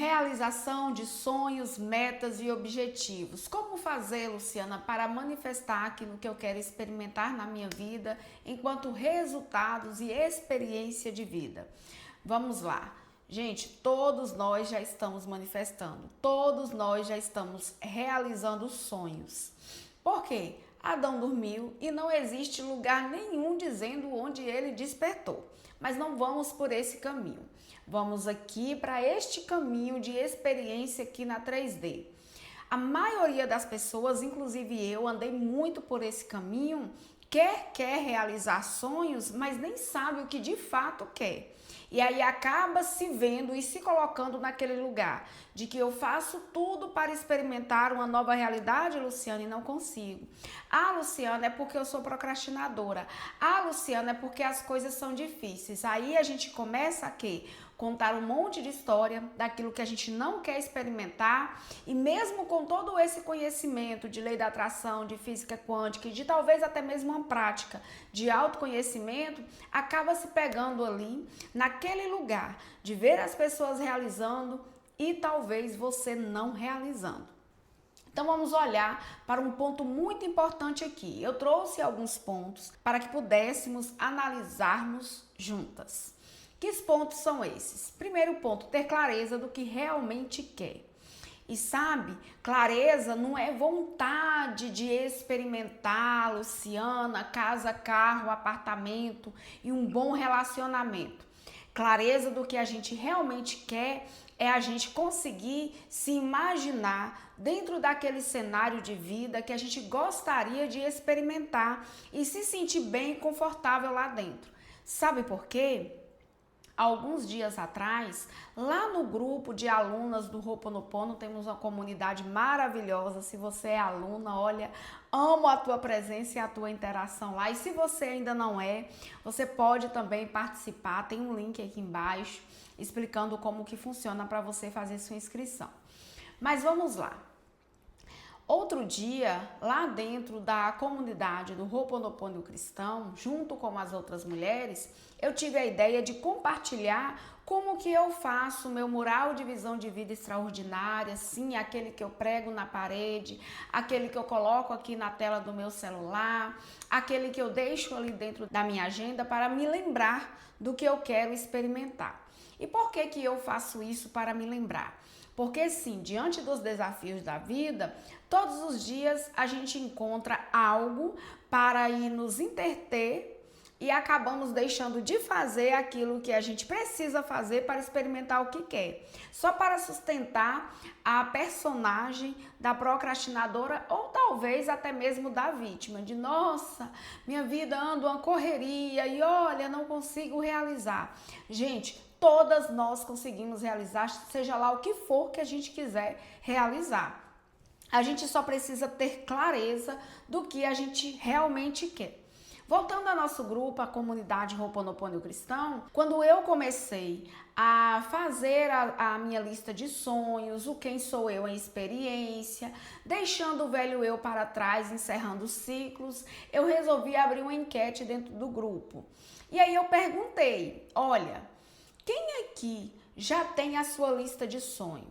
Realização de sonhos, metas e objetivos. Como fazer, Luciana, para manifestar aquilo que eu quero experimentar na minha vida enquanto resultados e experiência de vida? Vamos lá. Gente, todos nós já estamos manifestando, todos nós já estamos realizando sonhos. Por quê? Adão dormiu e não existe lugar nenhum dizendo onde ele despertou. Mas não vamos por esse caminho. Vamos aqui para este caminho de experiência aqui na 3D. A maioria das pessoas, inclusive eu, andei muito por esse caminho, quer realizar sonhos, mas nem sabe o que de fato quer. E aí acaba se vendo e se colocando naquele lugar de que eu faço tudo para experimentar uma nova realidade, Luciana, e não consigo. Ah, Luciana, é porque eu sou procrastinadora. Ah, Luciana, é porque as coisas são difíceis. Aí a gente começa a quê? Contar um monte de história daquilo que a gente não quer experimentar, e mesmo com todo esse conhecimento de lei da atração, de física quântica e de talvez até mesmo uma prática de autoconhecimento, acaba se pegando ali naquele lugar de ver as pessoas realizando e talvez você não realizando. Então vamos olhar para um ponto muito importante aqui. Eu trouxe alguns pontos para que pudéssemos analisarmos juntas. Que pontos são esses? Primeiro ponto, ter clareza do que realmente quer. E sabe, clareza não é vontade de experimentar, Luciana, casa, carro, apartamento e um bom relacionamento. Clareza do que a gente realmente quer é a gente conseguir se imaginar dentro daquele cenário de vida que a gente gostaria de experimentar e se sentir bem e confortável lá dentro. Sabe por quê? Alguns dias atrás, lá no grupo de alunas do Ho'oponopono, temos uma comunidade maravilhosa. Se você é aluna, olha, amo a tua presença e a tua interação lá. E se você ainda não é, você pode também participar. Tem um link aqui embaixo explicando como que funciona para você fazer sua inscrição. Mas vamos lá. Outro dia, lá dentro da comunidade do Ho'oponopono cristão, junto com as outras mulheres, eu tive a ideia de compartilhar como que eu faço meu mural de visão de vida extraordinária, sim, aquele que eu prego na parede, aquele que eu coloco aqui na tela do meu celular, aquele que eu deixo ali dentro da minha agenda para me lembrar do que eu quero experimentar. E por que que eu faço isso para me lembrar? Porque sim, diante dos desafios da vida, todos os dias a gente encontra algo para ir nos interter e acabamos deixando de fazer aquilo que a gente precisa fazer para experimentar o que quer. Só para sustentar a personagem da procrastinadora ou talvez até mesmo da vítima. De nossa, minha vida anda uma correria e olha, não consigo realizar. Gente, todas nós conseguimos realizar, seja lá o que for que a gente quiser realizar. A gente só precisa ter clareza do que a gente realmente quer. Voltando ao nosso grupo, a comunidade Ho'oponopono cristão, quando eu comecei a fazer a minha lista de sonhos, o quem sou eu em experiência, deixando o velho eu para trás, encerrando ciclos, eu resolvi abrir uma enquete dentro do grupo. E aí eu perguntei, olha, quem aqui já tem a sua lista de sonho?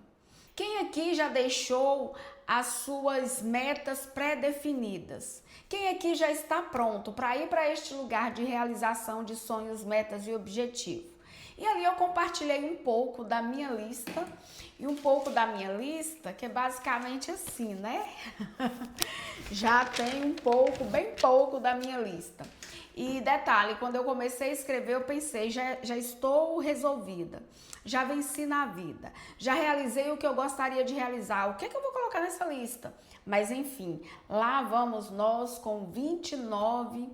Quem aqui já deixou as suas metas pré-definidas? Quem aqui já está pronto para ir para este lugar de realização de sonhos, metas e objetivos? E ali eu compartilhei um pouco da minha lista, e um pouco da minha lista, que é basicamente assim, né? Já tem um pouco, bem pouco da minha lista. E detalhe, quando eu comecei a escrever, eu pensei, já estou resolvida, já venci na vida, já realizei o que eu gostaria de realizar, o que é que eu vou colocar nessa lista? Mas enfim, lá vamos nós com 29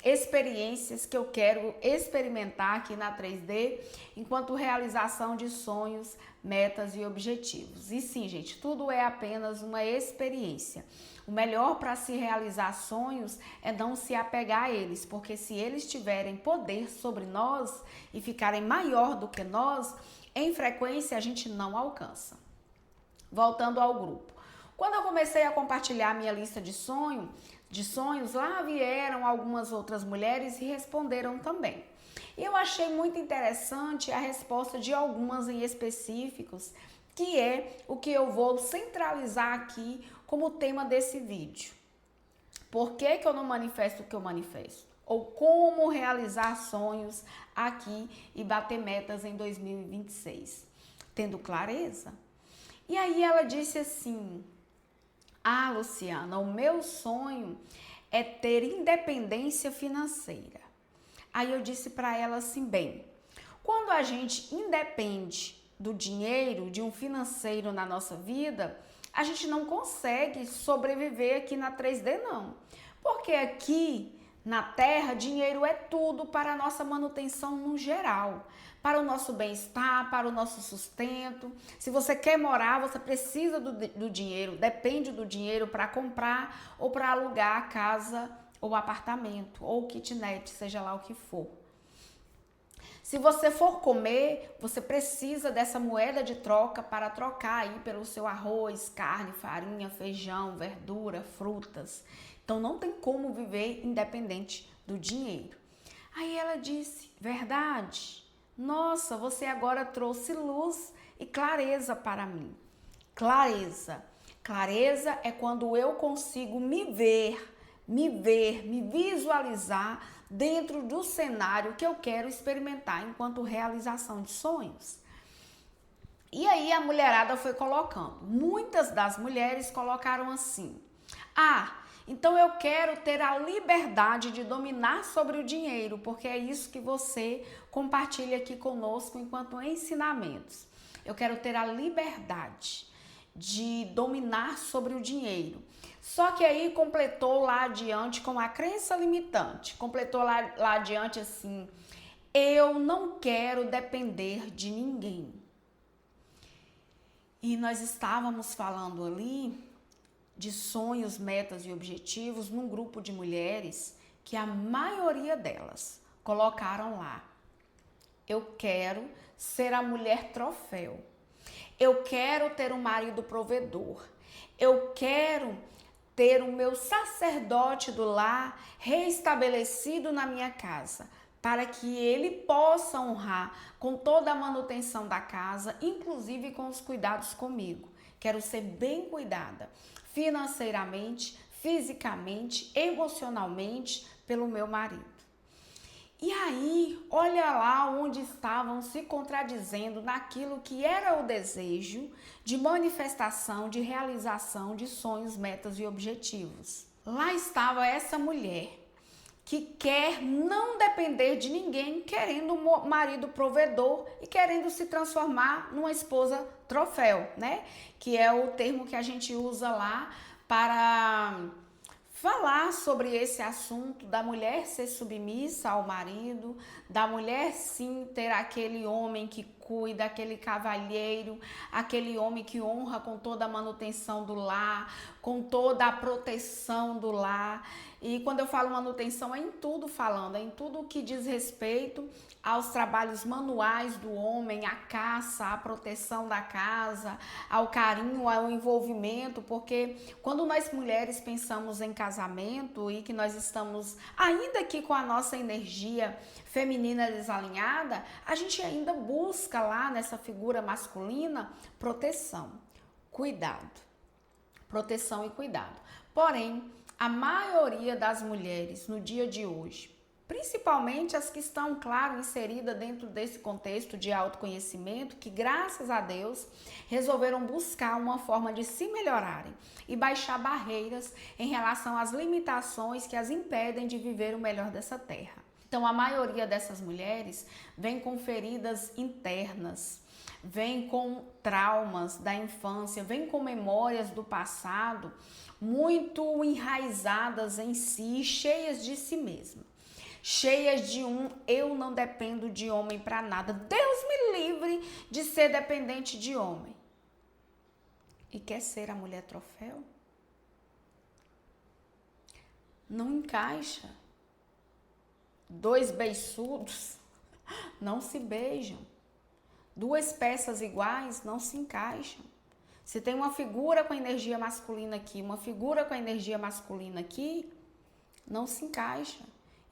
experiências que eu quero experimentar aqui na 3D, enquanto realização de sonhos, metas e objetivos. E sim, gente, tudo é apenas uma experiência. O melhor para se realizar sonhos é não se apegar a eles, porque se eles tiverem poder sobre nós e ficarem maior do que nós, em frequência a gente não alcança. Voltando ao grupo. Quando eu comecei a compartilhar minha lista de sonhos, lá vieram algumas outras mulheres e responderam também. E eu achei muito interessante a resposta de algumas em específicos, que é o que eu vou centralizar aqui como tema desse vídeo. Por que que eu não manifesto o que eu manifesto? Ou como realizar sonhos aqui e bater metas em 2026? Tendo clareza. E aí ela disse assim: ah, Luciana, o meu sonho é ter independência financeira. Aí eu disse para ela assim: bem, quando a gente independe do dinheiro, de um financeiro na nossa vida, a gente não consegue sobreviver aqui na 3D, não. Porque aqui na Terra, dinheiro é tudo para a nossa manutenção no geral, para o nosso bem-estar, para o nosso sustento. Se você quer morar, você precisa do dinheiro, depende do dinheiro para comprar ou para alugar a casa ou apartamento, ou kitnet, seja lá o que for. Se você for comer, você precisa dessa moeda de troca para trocar aí pelo seu arroz, carne, farinha, feijão, verdura, frutas. Então não tem como viver independente do dinheiro. Aí ela disse: verdade? Nossa, você agora trouxe luz e clareza para mim. Clareza. Clareza é quando eu consigo me visualizar dentro do cenário que eu quero experimentar enquanto realização de sonhos. E aí a mulherada foi colocando. Muitas das mulheres colocaram assim: ah, então eu quero ter a liberdade de dominar sobre o dinheiro, porque é isso que você compartilha aqui conosco enquanto ensinamentos. Eu quero ter a liberdade de dominar sobre o dinheiro. Só que aí completou lá adiante com a crença limitante. Completou lá adiante assim: eu não quero depender de ninguém. E nós estávamos falando ali de sonhos, metas e objetivos num grupo de mulheres que a maioria delas colocaram lá: eu quero ser a mulher troféu. Eu quero ter um marido provedor. Eu quero ter o meu sacerdote do lar reestabelecido na minha casa, para que ele possa honrar com toda a manutenção da casa, inclusive com os cuidados comigo. Quero ser bem cuidada financeiramente, fisicamente, emocionalmente pelo meu marido. E aí, olha lá onde estavam se contradizendo naquilo que era o desejo de manifestação, de realização de sonhos, metas e objetivos. Lá estava essa mulher que quer não depender de ninguém, querendo um marido provedor e querendo se transformar numa esposa troféu, né? Que é o termo que a gente usa lá para falar sobre esse assunto da mulher ser submissa ao marido, da mulher sim ter aquele homem que cuida, aquele cavalheiro, aquele homem que honra com toda a manutenção do lar, com toda a proteção do lar. E quando eu falo manutenção, é em tudo falando, é em tudo que diz respeito aos trabalhos manuais do homem, à caça, à proteção da casa, ao carinho, ao envolvimento, porque quando nós mulheres pensamos em casamento e que nós estamos ainda aqui com a nossa energia feminina desalinhada, a gente ainda busca lá nessa figura masculina proteção, cuidado, proteção e cuidado. Porém, a maioria das mulheres no dia de hoje, principalmente as que estão, claro, inseridas dentro desse contexto de autoconhecimento, que graças a Deus resolveram buscar uma forma de se melhorarem e baixar barreiras em relação às limitações que as impedem de viver o melhor dessa terra. Então, a maioria dessas mulheres vem com feridas internas, vem com traumas da infância, vem com memórias do passado muito enraizadas em si, cheias de si mesma, cheias de eu não dependo de homem para nada. Deus me livre de ser dependente de homem. E quer ser a mulher troféu? Não encaixa. Dois beiçudos não se beijam. Duas peças iguais não se encaixam. Se tem uma figura com energia masculina aqui, uma figura com energia masculina aqui, não se encaixa.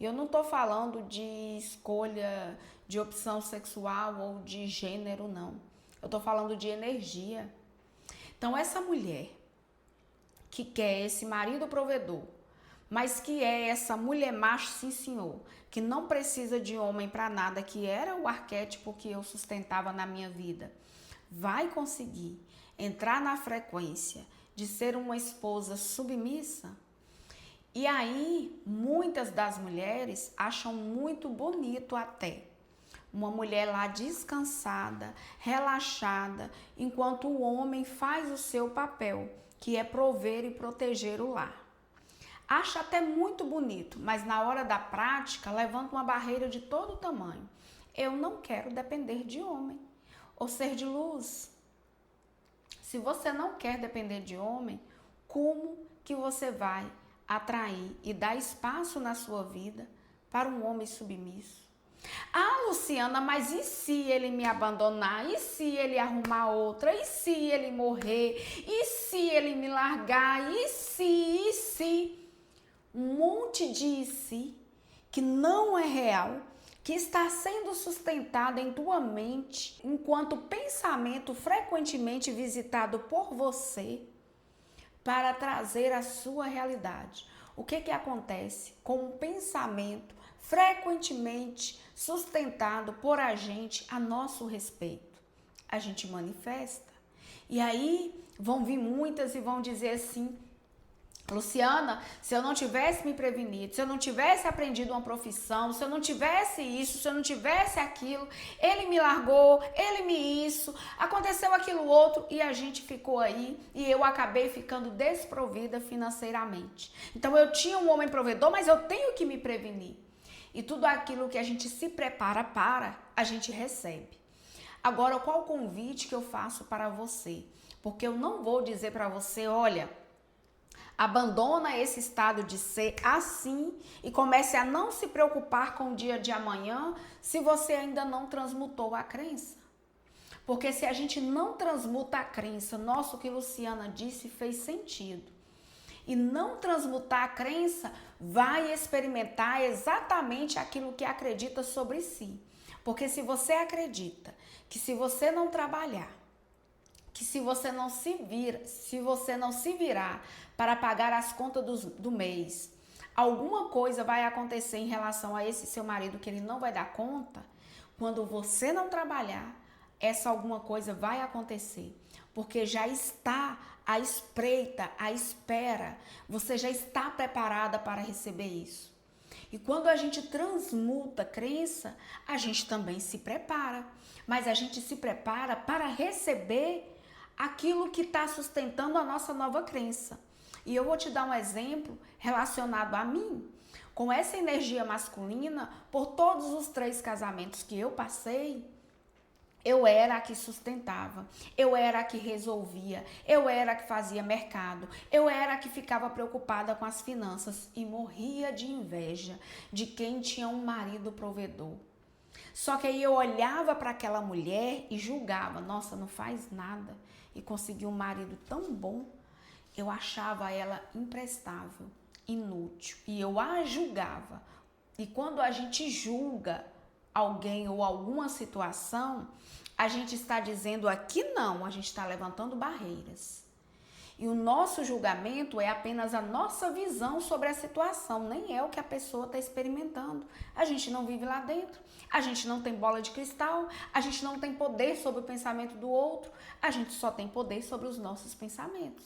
E eu não estou falando de escolha de opção sexual ou de gênero, não. Eu estou falando de energia. Então, essa mulher que quer esse marido provedor, mas que é essa mulher macho, sim senhor, que não precisa de homem para nada, que era o arquétipo que eu sustentava na minha vida, vai conseguir entrar na frequência de ser uma esposa submissa? E aí, muitas das mulheres acham muito bonito até uma mulher lá descansada, relaxada, enquanto o homem faz o seu papel, que é prover e proteger o lar. Acha até muito bonito, mas na hora da prática levanta uma barreira de todo tamanho. Eu não quero depender de homem ou ser de luz. Se você não quer depender de homem, como que você vai atrair e dar espaço na sua vida para um homem submisso? Ah, Luciana, mas e se ele me abandonar? E se ele arrumar outra? E se ele morrer? E se ele me largar? E se? Um monte de e se que não é real, que está sendo sustentado em tua mente enquanto pensamento frequentemente visitado por você para trazer a sua realidade. O que acontece com um pensamento frequentemente sustentado por a gente a nosso respeito? A gente manifesta. E aí vão vir muitas e vão dizer assim: Luciana, se eu não tivesse me prevenido, se eu não tivesse aprendido uma profissão, se eu não tivesse isso, se eu não tivesse aquilo, ele me largou, ele me isso, aconteceu aquilo outro e a gente ficou aí e eu acabei ficando desprovida financeiramente. Então eu tinha um homem provedor, mas eu tenho que me prevenir. E tudo aquilo que a gente se prepara para, a gente recebe. Agora, qual o convite que eu faço para você? Porque eu não vou dizer para você, olha, abandona esse estado de ser assim e comece a não se preocupar com o dia de amanhã se você ainda não transmutou a crença. Porque se a gente não transmuta a crença, nossa, o que Luciana disse fez sentido. E não transmutar a crença, vai experimentar exatamente aquilo que acredita sobre si. Porque se você acredita que se você não trabalhar, que se você não se virar para pagar as contas do mês, alguma coisa vai acontecer em relação a esse seu marido que ele não vai dar conta. Quando você não trabalhar, essa alguma coisa vai acontecer, porque já está à espreita, à espera, você já está preparada para receber isso. E quando a gente transmuta crença, a gente também se prepara, mas a gente se prepara para receber aquilo que está sustentando a nossa nova crença. E eu vou te dar um exemplo relacionado a mim. Com essa energia masculina, por todos os 3 casamentos que eu passei, eu era a que sustentava, eu era a que resolvia, eu era a que fazia mercado, eu era a que ficava preocupada com as finanças e morria de inveja de quem tinha um marido provedor. Só que aí eu olhava para aquela mulher e julgava, nossa, não faz nada e conseguiu um marido tão bom. Eu achava ela imprestável, inútil e eu a julgava. E quando a gente julga alguém ou alguma situação, a gente está dizendo aqui não, a gente está levantando barreiras. E o nosso julgamento é apenas a nossa visão sobre a situação, nem é o que a pessoa está experimentando. A gente não vive lá dentro, a gente não tem bola de cristal, a gente não tem poder sobre o pensamento do outro, a gente só tem poder sobre os nossos pensamentos.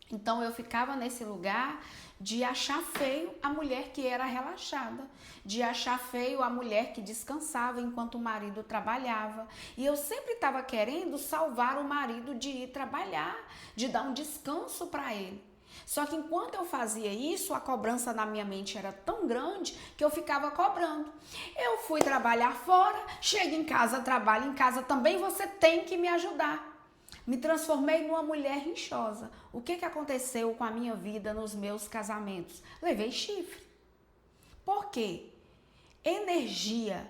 Então eu ficava nesse lugar de achar feio a mulher que era relaxada, de achar feio a mulher que descansava enquanto o marido trabalhava. E eu sempre estava querendo salvar o marido de ir trabalhar, de dar um descanso para ele. Só que enquanto eu fazia isso, a cobrança na minha mente era tão grande que eu ficava cobrando. Eu fui trabalhar fora, chego em casa, trabalho em casa também, você tem que me ajudar. Me transformei numa mulher rinchosa. O que aconteceu com a minha vida nos meus casamentos? Levei chifre. Por quê? Energia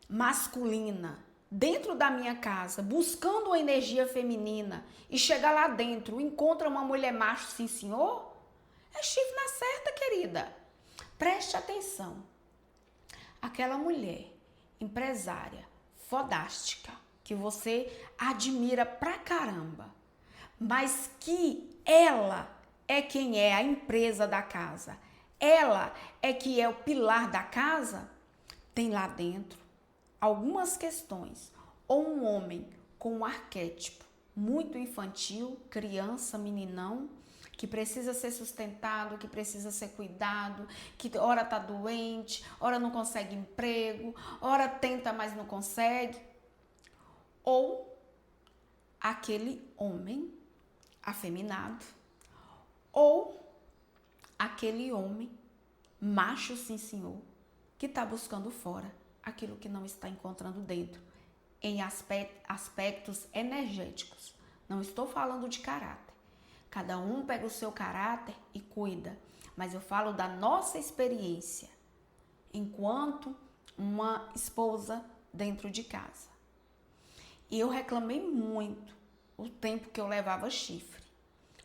masculina dentro da minha casa, buscando uma energia feminina e chegar lá dentro, encontra uma mulher macho, sim senhor? É chifre na certa, querida. Preste atenção. aquela mulher empresária, fodástica, que você admira pra caramba, mas que ela é quem é a empresa da casa, ela é que é o pilar da casa, tem lá dentro algumas questões, ou um homem com um arquétipo muito infantil, criança, meninão, que precisa ser sustentado, que precisa ser cuidado, que ora tá doente, ora não consegue emprego, ora tenta, mas não consegue. Ou aquele homem afeminado, ou aquele homem macho, sim senhor, que está buscando fora aquilo que não está encontrando dentro, em aspectos energéticos. Não estou falando de caráter. Cada um pega o seu caráter e cuida, mas eu falo da nossa experiência enquanto uma esposa dentro de casa. E eu reclamei muito o tempo que eu levava chifre.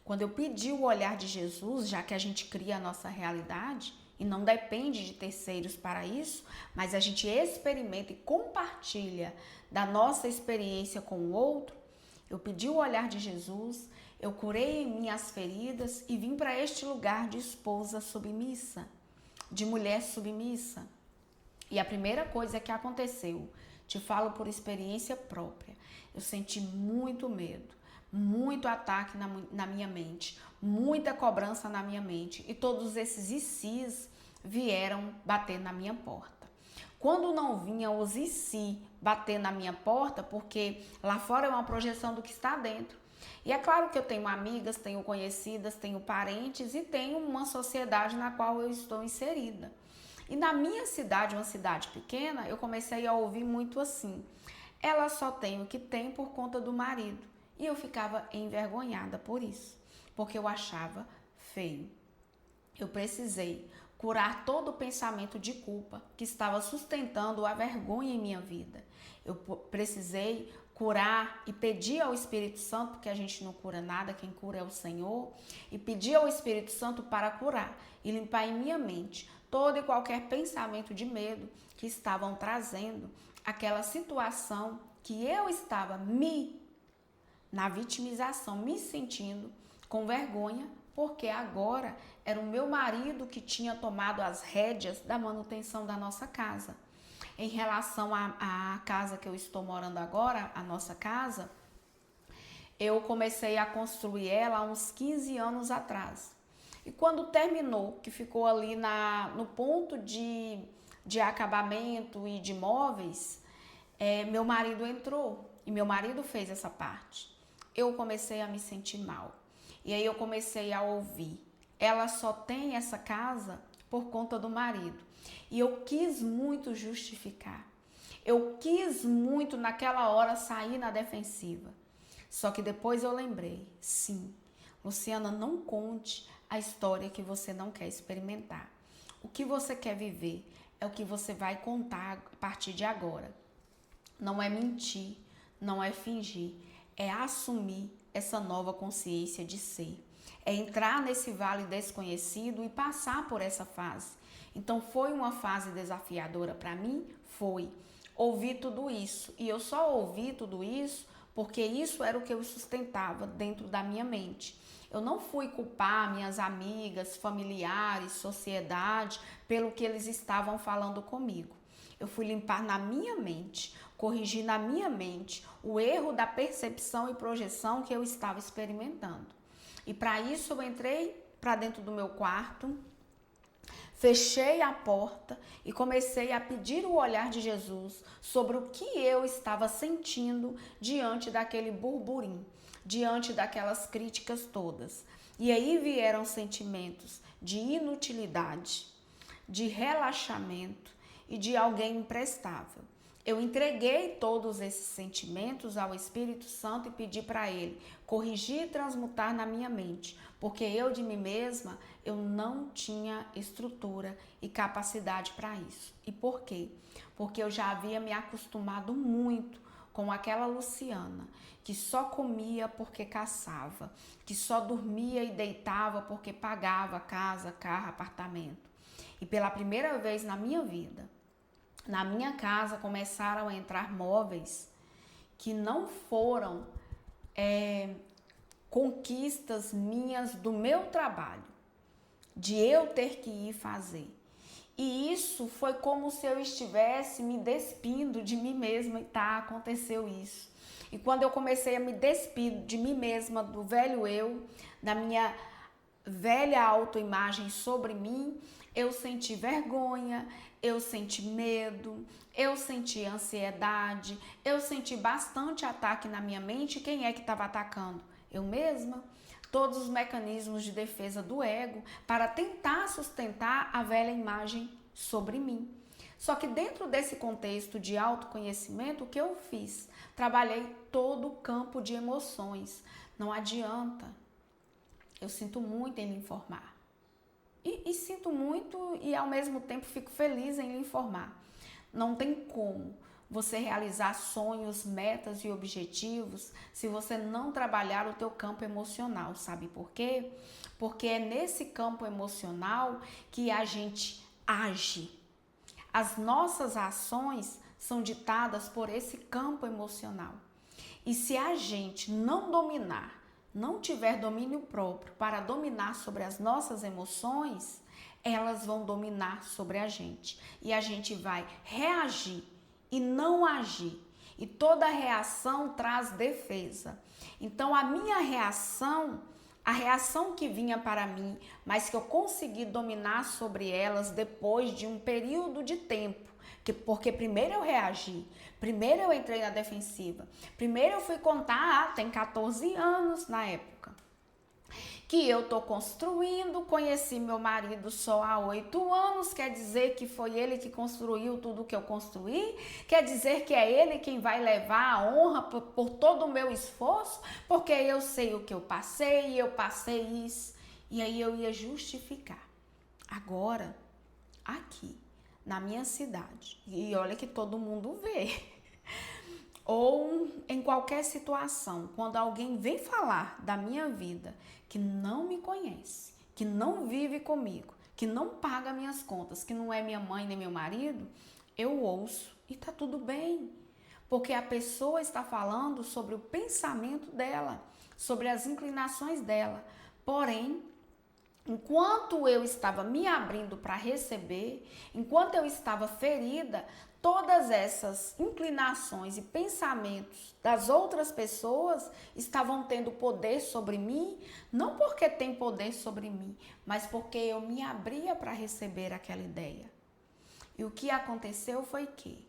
Quando eu pedi o olhar de Jesus, já que a gente cria a nossa realidade e não depende de terceiros para isso, mas a gente experimenta e compartilha da nossa experiência com o outro, eu pedi o olhar de Jesus, eu curei minhas feridas e vim para este lugar de esposa submissa, de mulher submissa. E a primeira coisa que aconteceu, te falo por experiência própria, eu senti muito medo, muito ataque na minha mente, muita cobrança na minha mente, e todos esses ICs vieram bater na minha porta. Quando não vinham os IC bater na minha porta, porque lá fora é uma projeção do que está dentro. E é claro que eu tenho amigas, tenho conhecidas, tenho parentes e tenho uma sociedade na qual eu estou inserida. E na minha cidade, uma cidade pequena, eu comecei a ouvir muito assim: ela só tem o que tem por conta do marido. E eu ficava envergonhada por isso, porque eu achava feio. Eu precisei curar todo o pensamento de culpa que estava sustentando a vergonha em minha vida. Eu precisei curar e pedir ao Espírito Santo, porque a gente não cura nada, quem cura é o Senhor, e pedir ao Espírito Santo para curar e limpar em minha mente todo e qualquer pensamento de medo que estavam trazendo aquela situação que eu estava na vitimização, me sentindo com vergonha, porque agora era o meu marido que tinha tomado as rédeas da manutenção da nossa casa. Em relação à casa que eu estou morando agora, a nossa casa, eu comecei a construir ela há uns 15 anos atrás. E quando terminou, que ficou ali no ponto de acabamento e de móveis, meu marido entrou e meu marido fez essa parte. Eu comecei a me sentir mal. E aí eu comecei a ouvir: ela só tem essa casa por conta do marido. E eu quis muito justificar. Eu quis muito naquela hora sair na defensiva. Só que depois eu lembrei: sim, Luciana, não conte a história que você não quer experimentar. O que você quer viver é o que você vai contar a partir de agora. Não é mentir, não é fingir, é assumir essa nova consciência de ser. É entrar nesse vale desconhecido e passar por essa fase. Então foi uma fase desafiadora para mim? Foi. Ouvi tudo isso. E eu só ouvi tudo isso porque isso era o que eu sustentava dentro da minha mente. Eu não fui culpar minhas amigas, familiares, sociedade pelo que eles estavam falando comigo. Eu fui limpar na minha mente, corrigir na minha mente o erro da percepção e projeção que eu estava experimentando. E para isso eu entrei para dentro do meu quarto, fechei a porta e comecei a pedir o olhar de Jesus sobre o que eu estava sentindo diante daquele burburinho, diante daquelas críticas todas. E aí vieram sentimentos de inutilidade, de relaxamento e de alguém imprestável. Eu entreguei todos esses sentimentos ao Espírito Santo e pedi para ele corrigir e transmutar na minha mente, porque eu de mim mesma, eu não tinha estrutura e capacidade para isso. E por quê? Porque eu já havia me acostumado muito com aquela Luciana que só comia porque caçava, que só dormia e deitava porque pagava casa, carro, apartamento. E pela primeira vez na minha vida, na minha casa começaram a entrar móveis que não foram conquistas minhas do meu trabalho, de eu ter que ir fazer. E isso foi como se eu estivesse me despindo de mim mesma, e aconteceu isso. E quando eu comecei a me despir de mim mesma, do velho eu, da minha velha autoimagem sobre mim, eu senti vergonha, eu senti medo, eu senti ansiedade, eu senti bastante ataque na minha mente. Quem é que estava atacando? Eu mesma. Todos os mecanismos de defesa do ego para tentar sustentar a velha imagem sobre mim. Só que dentro desse contexto de autoconhecimento, o que eu fiz? Trabalhei todo o campo de emoções. Não adianta. Eu sinto muito em lhe informar. E sinto muito e ao mesmo tempo fico feliz em lhe informar. Não tem como você realizar sonhos, metas e objetivos se você não trabalhar o teu campo emocional. Sabe por quê? Porque é nesse campo emocional que a gente age. As nossas ações são ditadas por esse campo emocional. E se a gente não dominar, não tiver domínio próprio para dominar sobre as nossas emoções, elas vão dominar sobre a gente. E a gente vai reagir e não agir. E toda reação traz defesa. Então a minha reação, a reação que vinha para mim, mas que eu consegui dominar sobre elas depois de um período de tempo, porque primeiro eu reagi, primeiro eu entrei na defensiva, primeiro eu fui contar, tem 14 anos na época, que eu tô construindo, conheci meu marido só há 8 anos, quer dizer que foi ele que construiu tudo que eu construí, quer dizer que é ele quem vai levar a honra por todo o meu esforço, porque eu sei o que eu passei isso, e aí eu ia justificar. Agora, aqui, na minha cidade, e olha que todo mundo vê, ou em qualquer situação, quando alguém vem falar da minha vida, que não me conhece, que não vive comigo, que não paga minhas contas, que não é minha mãe nem meu marido, eu ouço e tá tudo bem, porque a pessoa está falando sobre o pensamento dela, sobre as inclinações dela. Porém, enquanto eu estava me abrindo para receber, enquanto eu estava ferida, todas essas inclinações e pensamentos das outras pessoas estavam tendo poder sobre mim, não porque tem poder sobre mim, mas porque eu me abria para receber aquela ideia. E o que aconteceu foi que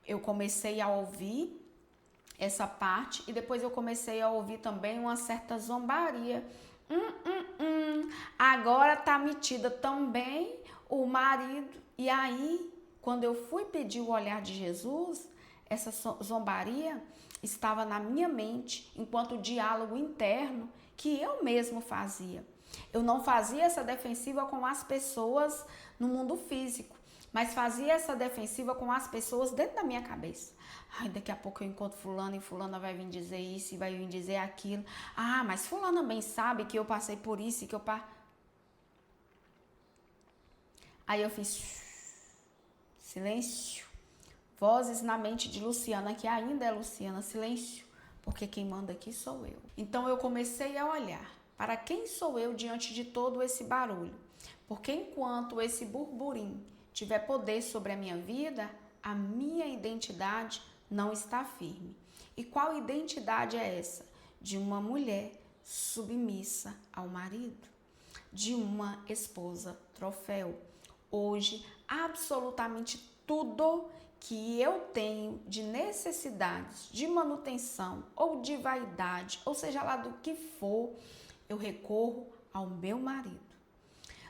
eu comecei a ouvir essa parte e depois eu comecei a ouvir também uma certa zombaria. Agora tá metida também o marido. E aí, quando eu fui pedir o olhar de Jesus, essa zombaria estava na minha mente, enquanto diálogo interno que eu mesmo fazia. Eu não fazia essa defensiva com as pessoas no mundo físico, mas fazia essa defensiva com as pessoas dentro da minha cabeça. Ai, daqui a pouco eu encontro fulano e fulana vai vir dizer isso e vai vir dizer aquilo. Ah, mas fulana bem sabe que eu passei por isso e que eu... Aí eu fiz silêncio. Vozes na mente de Luciana, que ainda é Luciana, silêncio, porque quem manda aqui sou eu. Então eu comecei a olhar para quem sou eu diante de todo esse barulho. Porque enquanto esse burburinho tiver poder sobre a minha vida, a minha identidade não está firme. E qual identidade é essa? De uma mulher submissa ao marido, de uma esposa troféu. Hoje, absolutamente tudo que eu tenho de necessidades, de manutenção ou de vaidade, ou seja lá do que for, eu recorro ao meu marido.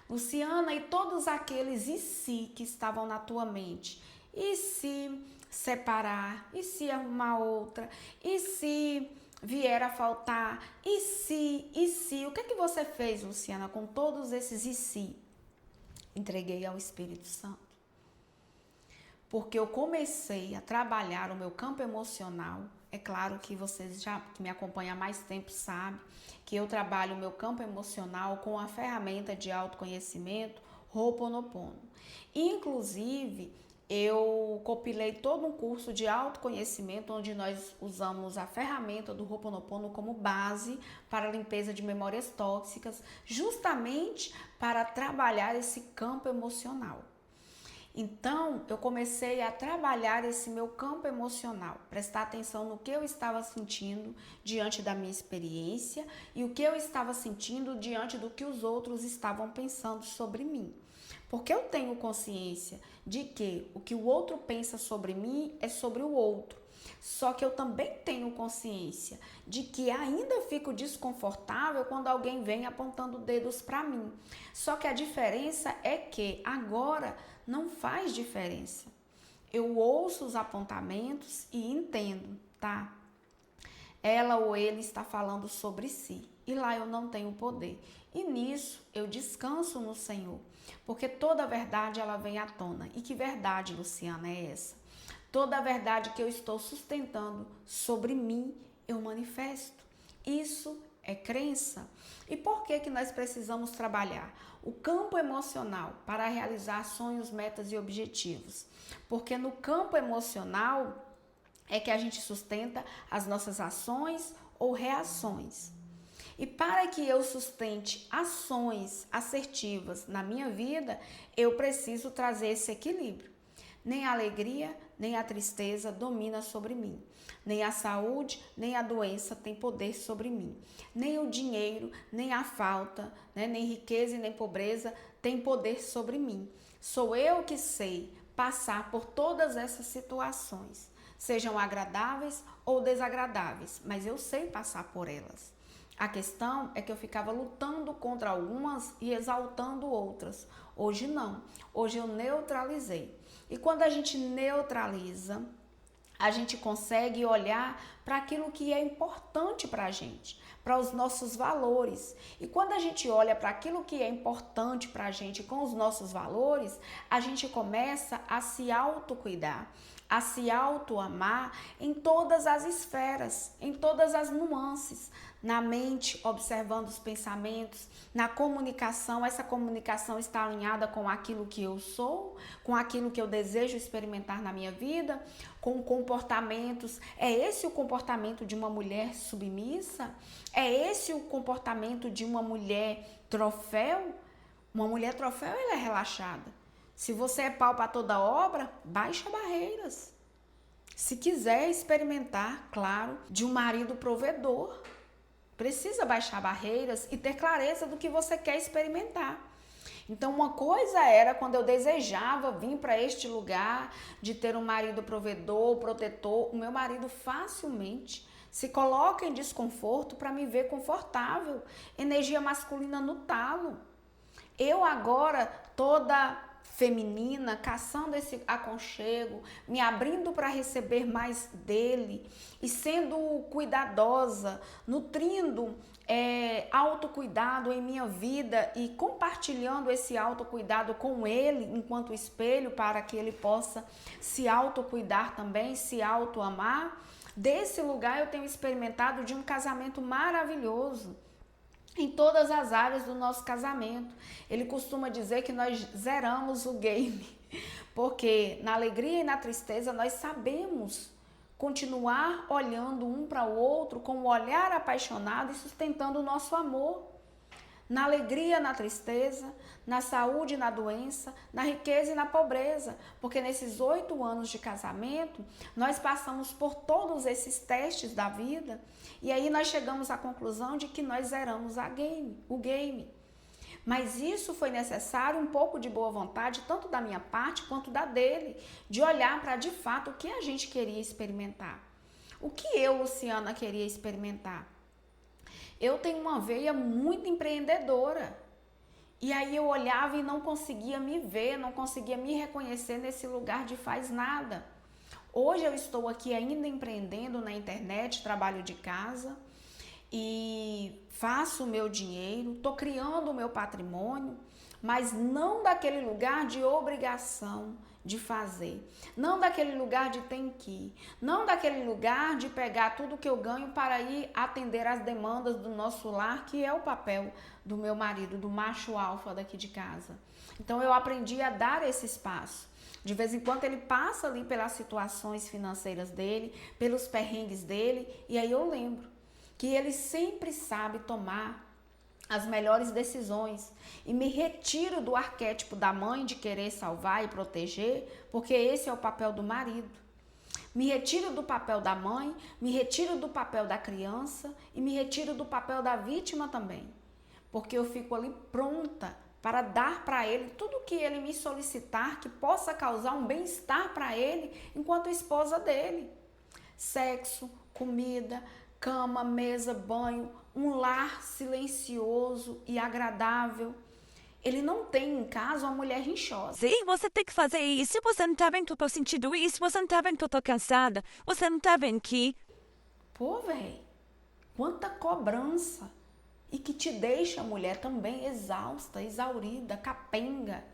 Luciana, e todos aqueles e se que estavam na tua mente? E se separar? E se arrumar outra? E se vier a faltar? E se? E se? O que é que você fez, Luciana, com todos esses e se? Entreguei ao Espírito Santo. Porque eu comecei a trabalhar o meu campo emocional. É claro que vocês já que me acompanham há mais tempo sabem que eu trabalho o meu campo emocional com a ferramenta de autoconhecimento Ho'oponopono. Inclusive, eu compilei todo um curso de autoconhecimento onde nós usamos a ferramenta do Ho'oponopono como base para a limpeza de memórias tóxicas, justamente para trabalhar esse campo emocional. Então, eu comecei a trabalhar esse meu campo emocional, prestar atenção no que eu estava sentindo diante da minha experiência e o que eu estava sentindo diante do que os outros estavam pensando sobre mim. Porque eu tenho consciência de que o outro pensa sobre mim é sobre o outro. Só que eu também tenho consciência de que ainda fico desconfortável quando alguém vem apontando dedos para mim. Só que a diferença é que agora não faz diferença. Eu ouço os apontamentos e entendo, tá? Ela ou ele está falando sobre si e lá eu não tenho poder. E nisso eu descanso no Senhor, porque toda a verdade ela vem à tona. E que verdade, Luciana, é essa? Toda a verdade que eu estou sustentando sobre mim, eu manifesto. Isso é crença. E por que nós precisamos trabalhar o campo emocional para realizar sonhos, metas e objetivos? Porque no campo emocional é que a gente sustenta as nossas ações ou reações. E para que eu sustente ações assertivas na minha vida, eu preciso trazer esse equilíbrio. Nem a alegria, nem a tristeza domina sobre mim. Nem a saúde, nem a doença tem poder sobre mim. Nem o dinheiro, nem a falta, nem riqueza e nem pobreza tem poder sobre mim. Sou eu que sei passar por todas essas situações, sejam agradáveis ou desagradáveis, mas eu sei passar por elas. A questão é que eu ficava lutando contra algumas e exaltando outras. Hoje não. Hoje eu neutralizei. E quando a gente neutraliza, a gente consegue olhar para aquilo que é importante para a gente, para os nossos valores. E quando a gente olha para aquilo que é importante para a gente com os nossos valores, a gente começa a se autocuidar, a se autoamar em todas as esferas, em todas as nuances. Na mente, observando os pensamentos, na comunicação, essa comunicação está alinhada com aquilo que eu sou, com aquilo que eu desejo experimentar na minha vida, com comportamentos. É esse o comportamento de uma mulher submissa? É esse o comportamento de uma mulher troféu? Uma mulher troféu, ela é relaxada. Se você é pau para toda obra, baixa barreiras. Se quiser experimentar, claro, de um marido provedor, precisa baixar barreiras e ter clareza do que você quer experimentar. Então, uma coisa era quando eu desejava vir para este lugar de ter um marido provedor, protetor. O meu marido facilmente se coloca em desconforto para me ver confortável. Energia masculina no talo. Eu agora, toda feminina, caçando esse aconchego, me abrindo para receber mais dele e sendo cuidadosa, nutrindo autocuidado em minha vida e compartilhando esse autocuidado com ele enquanto espelho para que ele possa se autocuidar também, se autoamar. Desse lugar eu tenho experimentado de um casamento maravilhoso. Em todas as áreas do nosso casamento. Ele costuma dizer que nós zeramos o game, porque na alegria e na tristeza nós sabemos continuar olhando um para o outro com um olhar apaixonado e sustentando o nosso amor. Na alegria, na tristeza, na saúde e na doença, na riqueza e na pobreza. Porque nesses 8 anos de casamento, nós passamos por todos esses testes da vida e aí nós chegamos à conclusão de que nós zeramos o game. Mas isso foi necessário um pouco de boa vontade, tanto da minha parte quanto da dele, de olhar para de fato o que a gente queria experimentar. O que eu, Luciana, queria experimentar? Eu tenho uma veia muito empreendedora. E aí eu olhava e não conseguia me ver, não conseguia me reconhecer nesse lugar de faz nada. Hoje eu estou aqui ainda empreendendo na internet, trabalho de casa e faço o meu dinheiro, estou criando o meu patrimônio, mas não daquele lugar de obrigação de fazer, não daquele lugar de tem que ir, não daquele lugar de pegar tudo que eu ganho para ir atender às demandas do nosso lar, que é o papel do meu marido, do macho alfa daqui de casa. Então eu aprendi a dar esse espaço. De vez em quando ele passa ali pelas situações financeiras dele, pelos perrengues dele, e aí eu lembro que ele sempre sabe tomar as melhores decisões e me retiro do arquétipo da mãe de querer salvar e proteger, porque esse é o papel do marido. Me retiro do papel da mãe, me retiro do papel da criança e me retiro do papel da vítima também, porque eu fico ali pronta para dar para ele tudo que ele me solicitar que possa causar um bem-estar para ele enquanto esposa dele. Sexo, comida, cama, mesa, banho, um lar silencioso e agradável. Ele não tem em casa uma mulher rinchosa. Sim, você tem que fazer isso. Você não tá vendo que eu tô sentindo isso? Você não tá vendo que eu tô cansada? Você não tá vendo que... Pô, velho, quanta cobrança. E que te deixa a mulher também exausta, exaurida, capenga.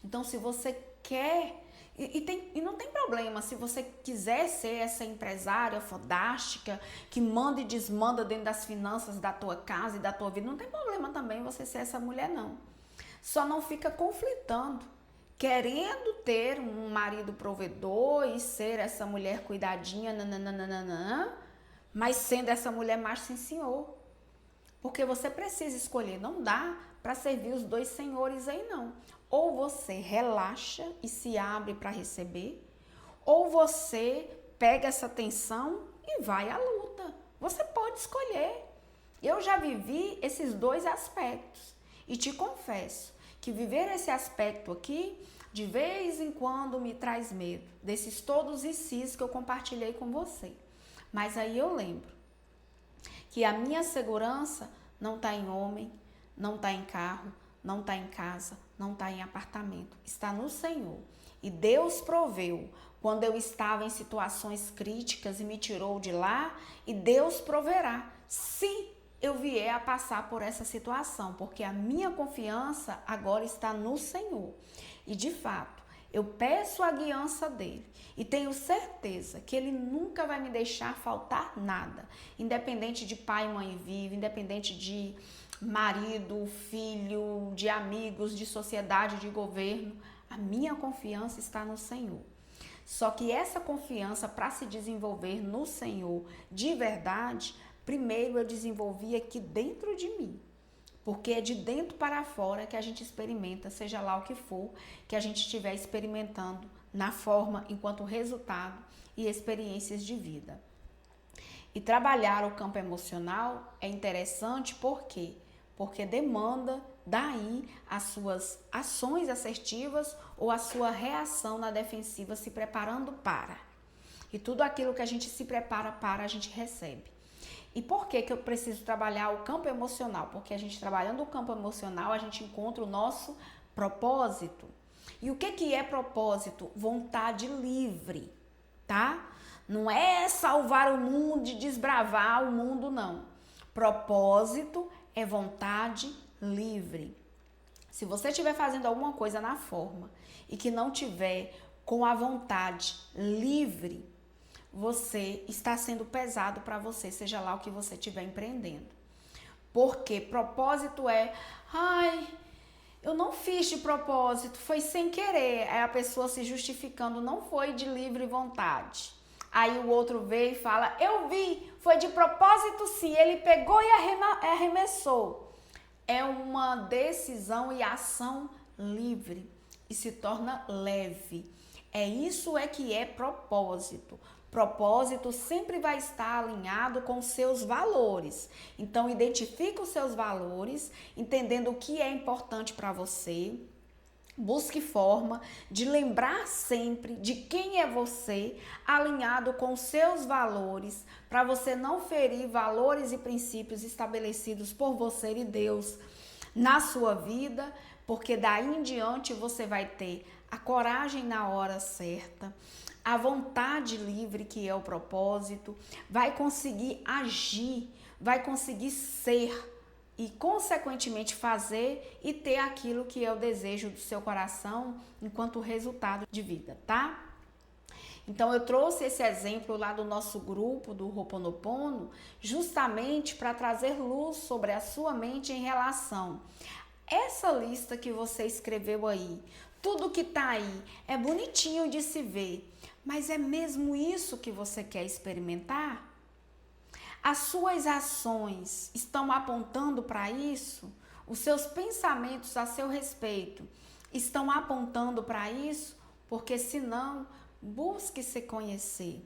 Então, se você quer... E não tem problema, se você quiser ser essa empresária fodástica, que manda e desmanda dentro das finanças da tua casa e da tua vida, não tem problema também você ser essa mulher, não. Só não fica conflitando, querendo ter um marido provedor e ser essa mulher cuidadinha, nananana, mas sendo essa mulher mais sim senhor. Porque você precisa escolher, não dá para servir os dois senhores aí não. Ou você relaxa e se abre para receber, ou você pega essa tensão e vai à luta. Você pode escolher. Eu já vivi esses dois aspectos e te confesso que viver esse aspecto aqui, de vez em quando me traz medo, desses todos e sis que eu compartilhei com você. Mas aí eu lembro que a minha segurança não está em homem, não está em carro, não está em casa, não está em apartamento, está no Senhor. E Deus proveu quando eu estava em situações críticas e me tirou de lá, e Deus proverá se eu vier a passar por essa situação, porque a minha confiança agora está no Senhor. E de fato, eu peço a guiança dele e tenho certeza que ele nunca vai me deixar faltar nada, independente de pai e mãe vivo, independente de marido, filho, de amigos, de sociedade, de governo. A minha confiança está no Senhor. Só que essa confiança, para se desenvolver no Senhor de verdade, primeiro eu desenvolvi aqui dentro de mim. Porque é de dentro para fora que a gente experimenta, seja lá o que for, que a gente estiver experimentando na forma, enquanto resultado e experiências de vida. E trabalhar o campo emocional é interessante porque demanda daí as suas ações assertivas ou a sua reação na defensiva se preparando para. E tudo aquilo que a gente se prepara para, a gente recebe. E por que eu preciso trabalhar o campo emocional? Porque a gente trabalhando o campo emocional, a gente encontra o nosso propósito. E o que é propósito? Vontade livre, tá? Não é salvar o mundo e desbravar o mundo, não. Propósito é vontade livre. Se você estiver fazendo alguma coisa na forma e que não tiver com a vontade livre, você está sendo pesado para você, seja lá o que você estiver empreendendo. Porque propósito é, eu não fiz de propósito, foi sem querer. Aí a pessoa se justificando, não foi de livre vontade. Aí o outro veio e fala, eu vi, foi de propósito sim, ele pegou e arremessou. É uma decisão e ação livre e se torna leve. Isso que é propósito. Propósito sempre vai estar alinhado com seus valores. Então, identifique os seus valores, entendendo o que é importante para você. Busque forma de lembrar sempre de quem é você, alinhado com seus valores, para você não ferir valores e princípios estabelecidos por você e Deus na sua vida, porque daí em diante você vai ter a coragem na hora certa, a vontade livre, que é o propósito, vai conseguir agir, vai conseguir ser e, consequentemente, fazer e ter aquilo que é o desejo do seu coração enquanto resultado de vida, tá? Então, eu trouxe esse exemplo lá do nosso grupo do Ho'oponopono justamente para trazer luz sobre a sua mente em relação a essa lista que você escreveu aí. tudo que tá aí é bonitinho de se ver, mas é mesmo isso que você quer experimentar? As suas ações estão apontando para isso? Os seus pensamentos a seu respeito estão apontando para isso? Porque senão, busque se conhecer.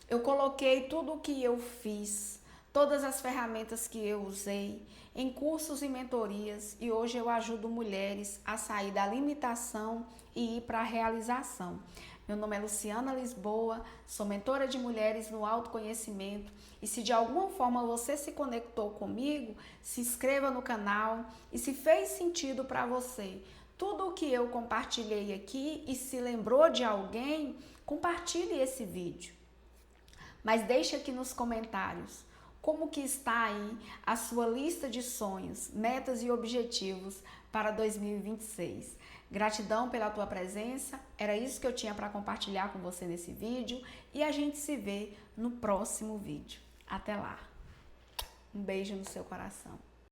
Eu coloquei tudo o que eu fiz, todas as ferramentas que eu usei em cursos e mentorias, e hoje eu ajudo mulheres a sair da limitação e ir para a realização. Meu nome é Luciana Lisboa, sou mentora de mulheres no autoconhecimento, e se de alguma forma você se conectou comigo, se inscreva no canal, e se fez sentido para você tudo o que eu compartilhei aqui e se lembrou de alguém, compartilhe esse vídeo. Mas deixe aqui nos comentários como que está aí a sua lista de sonhos, metas e objetivos para 2026. Gratidão pela tua presença, era isso que eu tinha para compartilhar com você nesse vídeo e a gente se vê no próximo vídeo. Até lá. Um beijo no seu coração.